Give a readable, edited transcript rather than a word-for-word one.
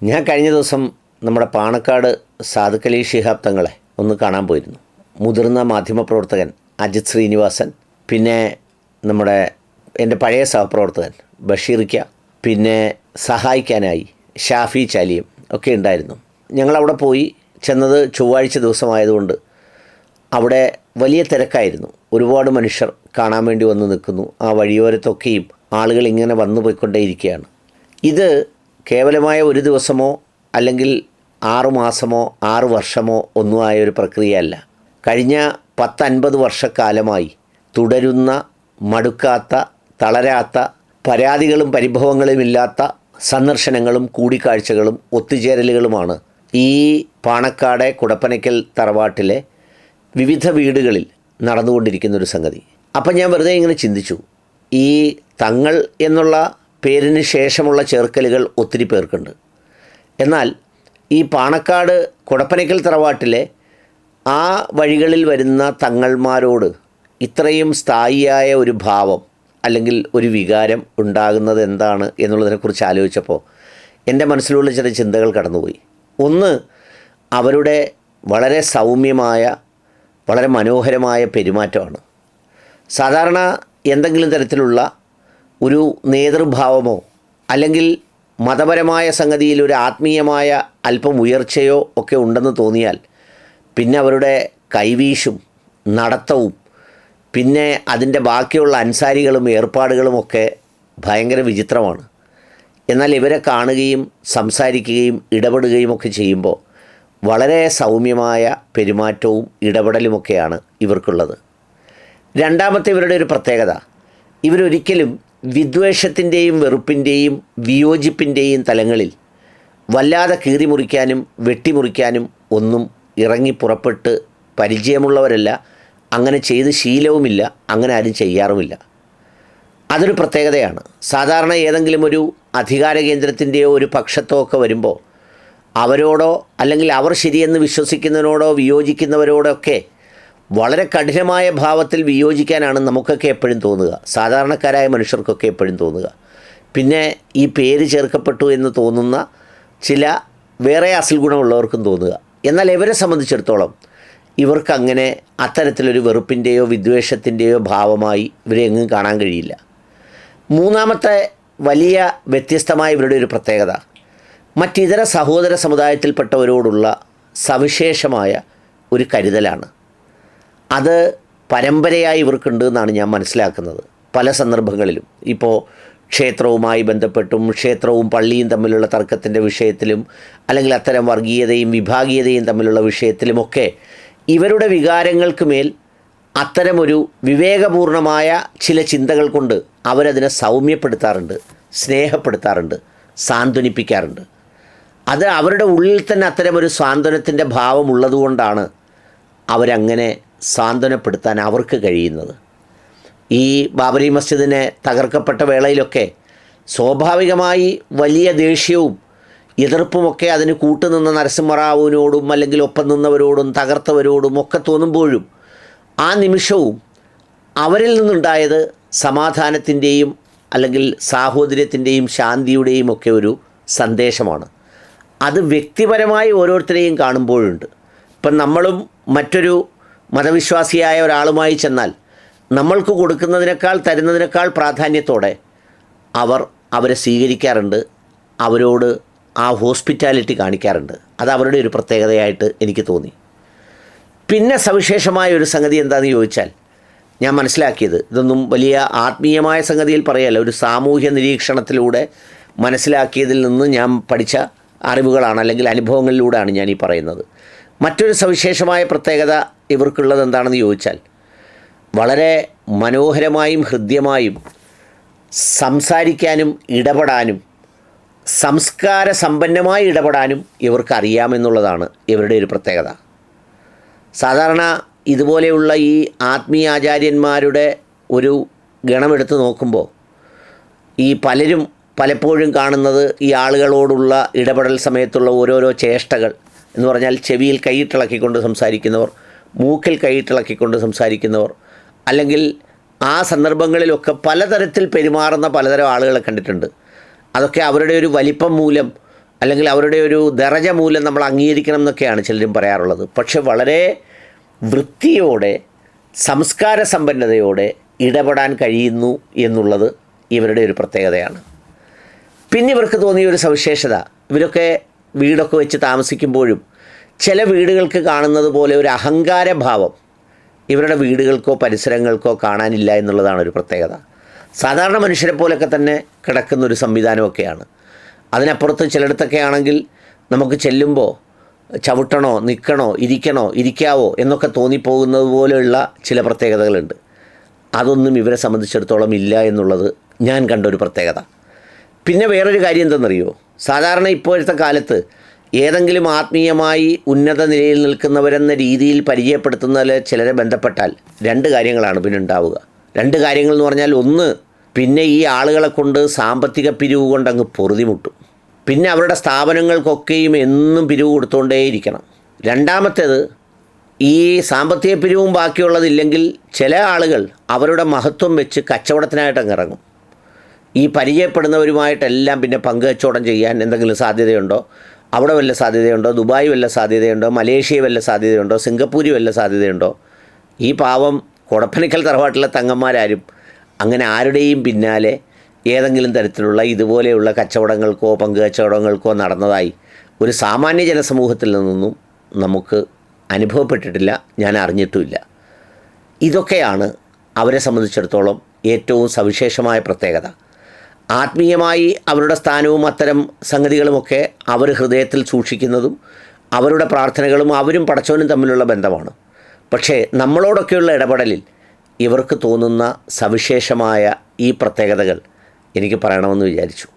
ഞാൻ കഴിഞ്ഞ ദിവസം നമ്മുടെ പാണക്കാട് സാദുക്കലി ശിഹാബ് തങ്ങളെ ഒന്ന് കാണാൻ പോയിരുന്നു. മുതിർന്ന മാധ്യമപ്രവർത്തകൻ അജിത് ശ്രീനിവാസൻ, പിന്നെ നമ്മുടെ എൻ്റെ പഴയ സഹപ്രവർത്തകൻ ബഷീറിക്ക, പിന്നെ സഹായിക്കാനായി ഷാഫി ചാലിയം ഒക്കെ ഉണ്ടായിരുന്നു. ഞങ്ങളവിടെ പോയി ചെന്നത് ചൊവ്വാഴ്ച ദിവസമായതുകൊണ്ട് അവിടെ വലിയ തിരക്കായിരുന്നു. ഒരുപാട് മനുഷ്യർ കാണാൻ വേണ്ടി വന്ന് നിൽക്കുന്നു. ആ വഴിയോരത്തൊക്കെയും ആളുകൾ ഇങ്ങനെ വന്നു പോയിക്കൊണ്ടേയിരിക്കുകയാണ്. ഇത് കേവലമായ ഒരു ദിവസമോ അല്ലെങ്കിൽ 6 മാസമോ 6 വർഷമോ ഒന്നും ആയൊരു പ്രക്രിയയല്ല. കഴിഞ്ഞ 10-50 വർഷക്കാലമായി തുടരുന്ന, മടുക്കാത്ത, തളരാത്ത, പരാതികളും പരിഭവങ്ങളുമില്ലാത്ത സന്ദർശനങ്ങളും കൂടിക്കാഴ്ചകളും ഒത്തുചേരലുകളുമാണ് ഈ പാണക്കാട് കുടപ്പനയ്ക്കൽ തറവാട്ടിലെ വിവിധ വീടുകളിൽ നടന്നുകൊണ്ടിരിക്കുന്നൊരു സംഗതി. അപ്പം ഞാൻ വെറുതെ ഇങ്ങനെ ചിന്തിച്ചു, ഈ തങ്ങൾ എന്നുള്ള പേരിന് ശേഷമുള്ള ചേർക്കലുകൾ ഒത്തിരി പേർക്കുണ്ട്. എന്നാൽ ഈ പാണക്കാട് കുടപ്പനയ്ക്കൽ തറവാട്ടിലെ ആ വഴികളിൽ വരുന്ന തങ്ങൾമാരോട് ഇത്രയും സ്ഥായിയായ ഒരു ഭാവം അല്ലെങ്കിൽ ഒരു വികാരം ഉണ്ടാകുന്നത് എന്താണ് എന്നുള്ളതിനെക്കുറിച്ച് ആലോചിച്ചപ്പോൾ എൻ്റെ മനസ്സിലുള്ള ചില ചിന്തകൾ കടന്നുപോയി. ഒന്ന്, അവരുടെ വളരെ സൗമ്യമായ, വളരെ മനോഹരമായ പെരുമാറ്റമാണ്. സാധാരണ എന്തെങ്കിലും തരത്തിലുള്ള ഒരു നേതൃഭാവമോ അല്ലെങ്കിൽ മതപരമായ സംഗതിയിൽ ഒരു ആത്മീയമായ അല്പം ഉയർച്ചയോ ഒക്കെ ഉണ്ടെന്ന് തോന്നിയാൽ പിന്നെ അവരുടെ കൈവീശും നടത്തവും പിന്നെ അതിൻ്റെ ബാക്കിയുള്ള അൻസാരികളും ഏർപ്പാടുകളുമൊക്കെ ഭയങ്കര വിചിത്രമാണ്. എന്നാൽ ഇവരെ കാണുകയും സംസാരിക്കുകയും ഇടപെടുകയും ഒക്കെ ചെയ്യുമ്പോൾ വളരെ സൗമ്യമായ പെരുമാറ്റവും ഇടപെടലുമൊക്കെയാണ് ഇവർക്കുള്ളത്. രണ്ടാമത്തെ ഇവരുടെ ഒരു പ്രത്യേകത, ഇവരൊരിക്കലും വിദ്വേഷത്തിൻ്റെയും വെറുപ്പിൻ്റെയും വിയോജിപ്പിൻ്റെയും തലങ്ങളിൽ വല്ലാതെ കീറിമുറിക്കാനും വെട്ടിമുറിക്കാനും ഒന്നും ഇറങ്ങി പുറപ്പെട്ട് പരിചയമുള്ളവരല്ല. അങ്ങനെ ചെയ്ത് ശീലവുമില്ല, അങ്ങനെ ആരും ചെയ്യാറുമില്ല. അതൊരു പ്രത്യേകതയാണ്. സാധാരണ ഏതെങ്കിലും ഒരു അധികാര കേന്ദ്രത്തിൻ്റെയോ ഒരു പക്ഷത്തോ ഒക്കെ വരുമ്പോൾ അവരോടോ അല്ലെങ്കിൽ അവർ ശരിയെന്ന് വിശ്വസിക്കുന്നതിനോടോ വിയോജിക്കുന്നവരോടൊക്കെ വളരെ കഠിനമായ ഭാവത്തിൽ വിയോജിക്കാനാണ് നമുക്കൊക്കെ എപ്പോഴും തോന്നുക, സാധാരണക്കാരായ മനുഷ്യർക്കൊക്കെ എപ്പോഴും തോന്നുക. പിന്നെ ഈ പേര് ചേർക്കപ്പെട്ടു എന്ന് തോന്നുന്ന ചില വേറെ അസൽ ഗുണമുള്ളവർക്കും തോന്നുക. എന്നാൽ ഇവരെ സംബന്ധിച്ചിടത്തോളം ഇവർക്കങ്ങനെ അത്തരത്തിലൊരു വെറുപ്പിൻ്റെയോ വിദ്വേഷത്തിൻ്റെയോ ഭാവമായി ഇവരെ എങ്ങും കാണാൻ കഴിയില്ല. മൂന്നാമത്തെ വലിയ വ്യത്യസ്തമായ ഇവരുടെ ഒരു പ്രത്യേകത, മറ്റിതര സഹോദര സമുദായത്തിൽപ്പെട്ടവരോടുള്ള സവിശേഷമായ ഒരു കരുതലാണ്. അത് പരമ്പരയായി ഇവർക്കുണ്ട് എന്നാണ് ഞാൻ മനസ്സിലാക്കുന്നത്. പല സന്ദർഭങ്ങളിലും ഇപ്പോൾ ക്ഷേത്രവുമായി ബന്ധപ്പെട്ടും ക്ഷേത്രവും പള്ളിയും തമ്മിലുള്ള തർക്കത്തിൻ്റെ വിഷയത്തിലും അല്ലെങ്കിൽ അത്തരം വർഗീയതയും വിഭാഗീയതയും തമ്മിലുള്ള വിഷയത്തിലുമൊക്കെ ഇവരുടെ വികാരങ്ങൾക്ക് മേൽ അത്തരമൊരു വിവേകപൂർണമായ ചില ചിന്തകൾ കൊണ്ട് അവരതിനെ സൗമ്യപ്പെടുത്താറുണ്ട്, സ്നേഹപ്പെടുത്താറുണ്ട്, സാന്ത്വനിപ്പിക്കാറുണ്ട്. അത് അവരുടെ ഉള്ളിൽ തന്നെ അത്തരമൊരു സാന്ത്വനത്തിൻ്റെ ഭാവമുള്ളതുകൊണ്ടാണ് അവരങ്ങനെ സാന്ത്വനപ്പെടുത്താൻ അവർക്ക് കഴിയുന്നത്. ഈ ബാബരി മസ്ജിദിനെ തകർക്കപ്പെട്ട വേളയിലൊക്കെ സ്വാഭാവികമായി വലിയ ദേഷ്യവും എതിർപ്പുമൊക്കെ അതിന് കൂട്ടുനിന്ന നരസിംഹറാവുവിനോടും അല്ലെങ്കിൽ ഒപ്പം നിന്നവരോടും തകർത്തവരോടും ഒക്കെ തോന്നുമ്പോഴും ആ നിമിഷവും അവരിൽ നിന്നുണ്ടായത് സമാധാനത്തിൻ്റെയും അല്ലെങ്കിൽ സാഹോദര്യത്തിൻ്റെയും ശാന്തിയുടെയും ഒക്കെ ഒരു സന്ദേശമാണ്. അത് വ്യക്തിപരമായി ഓരോരുത്തരെയും കാണുമ്പോഴുണ്ട്. ഇപ്പം നമ്മളും മറ്റൊരു മതവിശ്വാസിയായ ഒരാളുമായി ചെന്നാൽ നമ്മൾക്ക് കൊടുക്കുന്നതിനേക്കാൾ തരുന്നതിനേക്കാൾ പ്രാധാന്യത്തോടെ അവരെ സ്വീകരിക്കാറുണ്ട്, അവരോട് ആ ഹോസ്പിറ്റാലിറ്റി കാണിക്കാറുണ്ട്. അത് അവരുടെ ഒരു പ്രത്യേകതയായിട്ട് എനിക്ക് തോന്നി. പിന്നെ സവിശേഷമായ ഒരു സംഗതി എന്താണെന്ന് ചോദിച്ചാൽ ഞാൻ മനസ്സിലാക്കിയത്, ഇതൊന്നും വലിയ ആത്മീയമായ സംഗതിയിൽ പറയല്ല, ഒരു സാമൂഹ്യ നിരീക്ഷണത്തിലൂടെ മനസ്സിലാക്കിയതിൽ നിന്ന് ഞാൻ പഠിച്ച അറിവുകളാണ് അല്ലെങ്കിൽ അനുഭവങ്ങളിലൂടെയാണ് ഞാൻ ഈ പറയുന്നത്. മറ്റൊരു സവിശേഷമായ പ്രത്യേകത ഇവർക്കുള്ളത് എന്താണെന്ന് ചോദിച്ചാൽ വളരെ മനോഹരമായും ഹൃദ്യമായും സംസാരിക്കാനും ഇടപെടാനും സംസ്കാര സമ്പന്നമായി ഇടപെടാനും ഇവർക്കറിയാമെന്നുള്ളതാണ് ഇവരുടെ ഒരു പ്രത്യേകത. സാധാരണ ഇതുപോലെയുള്ള ഈ ആത്മീയാചാര്യന്മാരുടെ ഒരു ഗണമെടുത്ത് നോക്കുമ്പോൾ ഈ പലപ്പോഴും കാണുന്നത് ഈ ആളുകളോടുള്ള ഇടപെടൽ സമയത്തുള്ള ഓരോരോ ചേഷ്ടകൾ എന്ന് പറഞ്ഞാൽ ചെവിയിൽ കൈയിട്ടിളക്കിക്കൊണ്ട് സംസാരിക്കുന്നവർ, മൂക്കിൽ കൈയിട്ടിളക്കിക്കൊണ്ട് സംസാരിക്കുന്നവർ, അല്ലെങ്കിൽ ആ സന്ദർഭങ്ങളിലൊക്കെ പലതരത്തിൽ പെരുമാറുന്ന പലതരം ആളുകളെ കണ്ടിട്ടുണ്ട്. അതൊക്കെ അവരുടെ ഒരു വലിപ്പം മൂലം അല്ലെങ്കിൽ അവരുടെ ഒരു ദറജ മൂലം നമ്മൾ അംഗീകരിക്കണം എന്നൊക്കെയാണ് ചിലരും പറയാറുള്ളത്. പക്ഷെ വളരെ വൃത്തിയോടെ സംസ്കാര സമ്പന്നതയോടെ ഇടപെടാൻ കഴിയുന്നു എന്നുള്ളത് ഇവരുടെ ഒരു പ്രത്യേകതയാണ്. പിന്നെ ഇവർക്ക് തോന്നിയ ഒരു സവിശേഷത, ഇവരൊക്കെ വീടൊക്കെ വെച്ച് താമസിക്കുമ്പോഴും ചില വീടുകൾക്ക് കാണുന്നത് പോലെ ഒരു അഹങ്കാരഭാവം ഇവരുടെ വീടുകൾക്കോ പരിസരങ്ങൾക്കോ കാണാനില്ല എന്നുള്ളതാണ് ഒരു പ്രത്യേകത. സാധാരണ മനുഷ്യരെ പോലൊക്കെ തന്നെ കിടക്കുന്നൊരു സംവിധാനമൊക്കെയാണ്. അതിനപ്പുറത്ത് ചിലയിടത്തൊക്കെ ആണെങ്കിൽ നമുക്ക് ചെല്ലുമ്പോൾ ചവിട്ടണോ, നിൽക്കണോ, ഇരിക്കാവോ എന്നൊക്കെ തോന്നിപ്പോകുന്നത് പോലെയുള്ള ചില പ്രത്യേകതകളുണ്ട്. അതൊന്നും ഇവരെ സംബന്ധിച്ചിടത്തോളം ഇല്ല എന്നുള്ളത് ഞാൻ കണ്ടൊരു പ്രത്യേകത. പിന്നെ വേറൊരു കാര്യം എന്തെന്നറിയോ, സാധാരണ ഇപ്പോഴത്തെ കാലത്ത് ഏതെങ്കിലും ആത്മീയമായി ഉന്നത നിലയിൽ നിൽക്കുന്നവരെന്ന രീതിയിൽ പരിചയപ്പെടുത്തുന്നതിൽ ചിലരെ ബന്ധപ്പെട്ടാൽ രണ്ട് കാര്യങ്ങളാണ് പിന്നെ ഉണ്ടാവുക. രണ്ട് കാര്യങ്ങൾ എന്ന് പറഞ്ഞാൽ, ഒന്ന്, പിന്നെ ഈ ആളുകളെ കൊണ്ട് സാമ്പത്തിക പിരിവ് കൊണ്ടങ്ങ് പൊറുതിമുട്ടും. പിന്നെ അവരുടെ സ്ഥാപനങ്ങൾക്കൊക്കെയും എന്നും പിരിവ് കൊടുത്തുകൊണ്ടേയിരിക്കണം. രണ്ടാമത്തേത്, ഈ സാമ്പത്തിക പിരിവും ബാക്കിയുള്ളതില്ലെങ്കിൽ ചില ആളുകൾ അവരുടെ മഹത്വം വെച്ച് കച്ചവടത്തിനായിട്ടങ്ങ് ഇറങ്ങും. ഈ പരിചയപ്പെടുന്നവരുമായിട്ടെല്ലാം പിന്നെ പങ്കുകച്ചവടം ചെയ്യാൻ എന്തെങ്കിലും സാധ്യതയുണ്ടോ, അവിടെ വല്ല സാധ്യതയുണ്ടോ, ദുബായ് വല്ല സാധ്യതയുണ്ടോ, മലേഷ്യ വല്ല സാധ്യതയുണ്ടോ, സിംഗപ്പൂർ വല്ല സാധ്യതയുണ്ടോ? ഈ പാവം കൊടപ്പനിക്കൽ തറവാട്ടിലെ തങ്ങന്മാരാരും അങ്ങനെ ആരുടെയും പിന്നാലെ ഏതെങ്കിലും തരത്തിലുള്ള ഇതുപോലെയുള്ള കച്ചവടങ്ങൾക്കോ പങ്കുകച്ചവടങ്ങൾക്കോ നടന്നതായി ഒരു സാമാന്യ ജനസമൂഹത്തിൽ നിന്നൊന്നും നമുക്ക് അനുഭവപ്പെട്ടിട്ടില്ല, ഞാൻ അറിഞ്ഞിട്ടുമില്ല. ഇതൊക്കെയാണ് അവരെ സംബന്ധിച്ചിടത്തോളം ഏറ്റവും സവിശേഷമായ പ്രത്യേകത. ആത്മീയമായി അവരുടെ സ്ഥാനവും അത്തരം സംഗതികളുമൊക്കെ അവർ ഹൃദയത്തിൽ സൂക്ഷിക്കുന്നതും അവരുടെ പ്രാർത്ഥനകളും അവരും പടച്ചവനും തമ്മിലുള്ള ബന്ധമാണ്. പക്ഷേ നമ്മളോടൊക്കെയുള്ള ഇടപെടലിൽ ഇവർക്ക് തോന്നുന്ന സവിശേഷമായ ഈ പ്രത്യേകതകൾ എനിക്ക് പറയണമെന്ന് വിചാരിച്ചു.